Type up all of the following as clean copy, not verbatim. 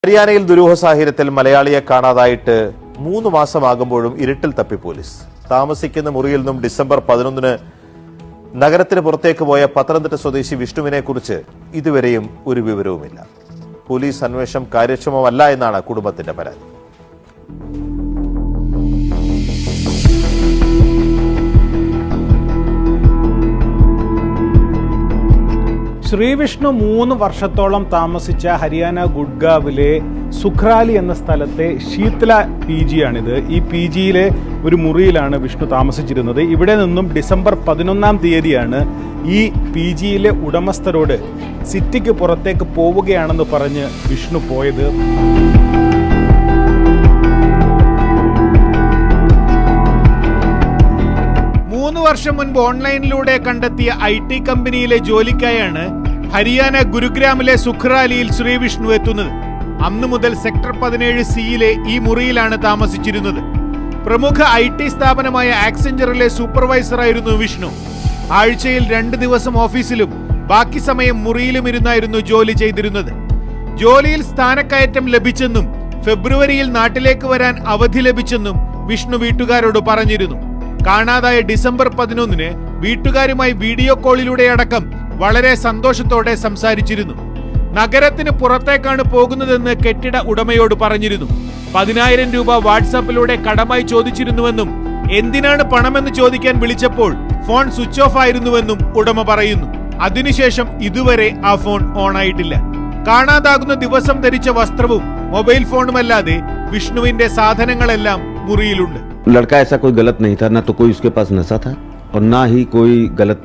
ഹരിയാനയിൽ ദുരൂഹ സാഹചര്യത്തിൽ മലയാളിയെ കാണാതായിട്ട് 3 മാസമാകുമ്പോഴും ഇരുട്ടിൽ തപ്പി പോലീസ്. താമസിക്കുന്ന മുറിയിൽ നിന്നും ഡിസംബർ 11 നഗരത്തിന് പുറത്തേക്ക് പോയ പത്തനംതിട്ട സ്വദേശി വിഷ്ണുവിനെ കുറിച്ച് ഇതുവരെയും ഒരു വിവരവുമില്ല. പോലീസ് അന്വേഷണം കാര്യക്ഷമമല്ല എന്നാണ് കുടുംബത്തിന്റെ പരാതി. ശ്രീവിഷ്ണു 3 വർഷത്തോളം താമസിച്ച ഹരിയാന ഗുഡ്ഗാവിലെ സുഖ്രാലി എന്ന സ്ഥലത്തെ ശീതല PG ആണിത്. ഈ PGയിലെ ഒരു മുറിയിലാണ് വിഷ്ണു താമസിച്ചിരുന്നത്. ഇവിടെ നിന്നും ഡിസംബർ 11 തീയതിയാണ് ഈ PGയിലെ ഉടമസ്ഥരോട് സിറ്റിക്ക് പുറത്തേക്ക് പോവുകയാണെന്ന് പറഞ്ഞ് വിഷ്ണു പോയത്. വർഷം മുൻപ് ഓൺലൈനിലൂടെ കണ്ടെത്തിയ IT കമ്പനിയിലെ ജോലിക്കായാണ് ഹരിയാന ഗുരുഗ്രാമിലെ സുഖ്രാലിയിൽ ശ്രീവിഷ്ണു എത്തുന്നത്. അന്നു മുതൽ സെക്ടർ 17C ഈ മുറിയിലാണ് താമസിച്ചിരുന്നത്. പ്രമുഖ IT സ്ഥാപനമായ ആക്സെഞ്ചറിലെ സൂപ്പർവൈസറായിരുന്നു വിഷ്ണു. ആഴ്ചയിൽ 2 ദിവസം ഓഫീസിലും ബാക്കി സമയം മുറിയിലും ഇരുന്നായിരുന്നു ജോലി ചെയ്തിരുന്നത്. ജോലിയിൽ സ്ഥാനക്കയറ്റം ലഭിച്ചെന്നും ഫെബ്രുവരിയിൽ നാട്ടിലേക്ക് വരാൻ അവധി ലഭിച്ചെന്നും വിഷ്ണു വീട്ടുകാരോട് പറഞ്ഞിരുന്നു. കാണാതായ ഡിസംബർ 11 വീട്ടുകാരുമായി വീഡിയോ കോളിലൂടെ അടക്കം വളരെ സന്തോഷത്തോടെ സംസാരിച്ചിരുന്നു. നഗരത്തിന് പുറത്തേക്കാണ് പോകുന്നതെന്ന് കെട്ടിട ഉടമയോട് പറഞ്ഞിരുന്നു. 10,000 രൂപ വാട്സാപ്പിലൂടെ കടമായി ചോദിച്ചിരുന്നുവെന്നും എന്തിനാണ് പണമെന്ന് ചോദിക്കാൻ വിളിച്ചപ്പോൾ ഫോൺ സ്വിച്ച് ഓഫ് ആയിരുന്നുവെന്നും ഉടമ പറയുന്നു. അതിനുശേഷം ഇതുവരെ ആ ഫോൺ ഓൺ ആയിട്ടില്ല. കാണാതാകുന്ന ദിവസം ധരിച്ച വസ്ത്രവും മൊബൈൽ ഫോണുമല്ലാതെ വിഷ്ണുവിന്റെ സാധനങ്ങളെല്ലാം മുറിയിലുണ്ട്. लड़का ऐसा कोई गलत नहीं था, ना तो कोई उसके पास नशा था और ना ही कोई गलत,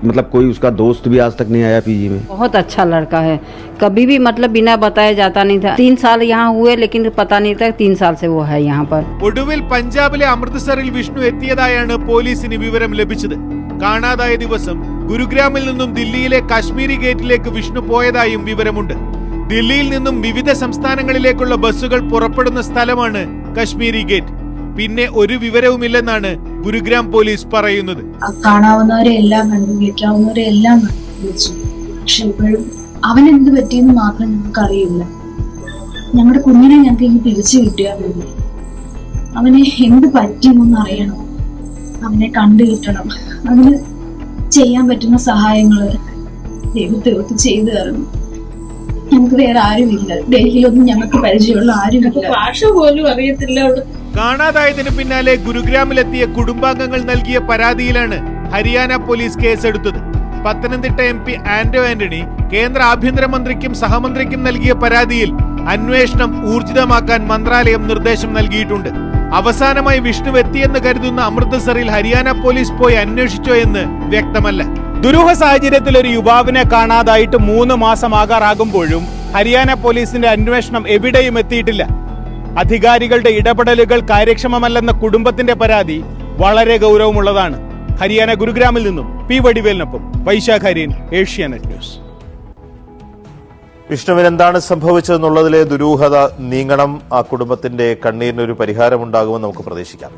मतलब कोई उसका दोस्त भी आज तक नहीं आया PG में. बहुत अच्छा लड़का है, कभी भी मतलब बिना बताए जाता नहीं था. 3 साल यहाँ हुए लेकिन पता नहीं था 3 साल से वो है यहाँ पर. ഒടുവിൽ പഞ്ചാബിലെ അമൃത്സറിൽ വിഷ്ണു എത്തിയതായാണ് പോലീസിന് വിവരം ലഭിച്ചത്. കാണാതായ ദിവസം ഗുരുഗ്രാമിൽ നിന്നും ദില്ലിയിലെ കാശ്മീരി ഗേറ്റിലേക്ക് വിഷ്ണു പോയതായും വിവരമുണ്ട്. ദില്ലിയിൽ നിന്നും വിവിധ സംസ്ഥാനങ്ങളിലേക്കുള്ള ബസ്സുകൾ പുറപ്പെടുന്ന സ്ഥലമാണ് കാശ്മീരി ഗേറ്റ്. പിന്നെ ഒരു വിവരവുമില്ലെന്നാണ് ഗുരുഗ്രാം പോലീസ് പറയുന്നത്. കാണാവുന്നവരെ എല്ലാം കണ്ടു, വിളിക്കാവുന്നവരെ എല്ലാം വിളിച്ചു. പക്ഷെ ഇപ്പോഴും അവൻ എന്ത് പറ്റിയെന്ന് മാത്രം ഞങ്ങൾക്ക് അറിയില്ല. ഞങ്ങളുടെ കുഞ്ഞിനെ ഞങ്ങൾക്ക് ഇനി തിരിച്ചു കിട്ടിയാൽ മതി. അവനെ എന്ത് പറ്റിയെന്നൊന്ന് അറിയണം, അവനെ കണ്ടു കിട്ടണം. അതിന് ചെയ്യാൻ പറ്റുന്ന സഹായങ്ങള് ദൈവത്തെ ചെയ്തു തരണം. ഞങ്ങൾക്ക് വേറെ ആരുമില്ല, ഡൽഹിയിലൊന്നും ഞങ്ങൾക്ക് പരിചയമുള്ള ആരുമില്ല, ഭാഷ പോലും അറിയത്തില്ല. കാണാതായതിനു പിന്നാലെ ഗുരുഗ്രാമിലെത്തിയ കുടുംബാംഗങ്ങൾ നൽകിയ പരാതിയിലാണ് ഹരിയാന പോലീസ് കേസെടുത്തത്. പത്തനംതിട്ട MP ആന്റോ ആന്റണി കേന്ദ്ര ആഭ്യന്തരമന്ത്രിക്കും സഹമന്ത്രിക്കും നൽകിയ പരാതിയിൽ അന്വേഷണം ഊർജിതമാക്കാൻ മന്ത്രാലയം നിർദ്ദേശം നൽകിയിട്ടുണ്ട്. അവസാനമായി വിഷ്ണു എത്തിയെന്ന് കരുതുന്ന അമൃത്സറിൽ ഹരിയാന പോലീസ് പോയി അന്വേഷിച്ചോ എന്ന് വ്യക്തമല്ല. ദുരൂഹ സാഹചര്യത്തിൽ ഒരു യുവാവിനെ കാണാതായിട്ട് 3 മാസമാകാറാകുമ്പോഴും ഹരിയാന പോലീസിന്റെ അന്വേഷണം എവിടെയും എത്തിയിട്ടില്ല. അധികാരികളുടെ ഇടപെടലുകൾ കാര്യക്ഷമമല്ലെന്ന കുടുംബത്തിന്റെ പരാതി വളരെ ഗൗരവമുള്ളതാണ്. ഹരിയാന ഗുരുഗ്രാമിൽ നിന്നും P. വടിവേലിനൊപ്പം വൈശാഖ് ഹരിയൻ, ഏഷ്യാനെറ്റ് ന്യൂസ്. വിഷ്ണുവിന് എന്താണ് സംഭവിച്ചതെന്നുള്ളതിലെ ദുരൂഹത നീങ്ങണം. ആ കുടുംബത്തിന്റെ കണ്ണീരിനൊരു പരിഹാരമുണ്ടാകുമെന്ന് നമുക്ക് പ്രതീക്ഷിക്കാം.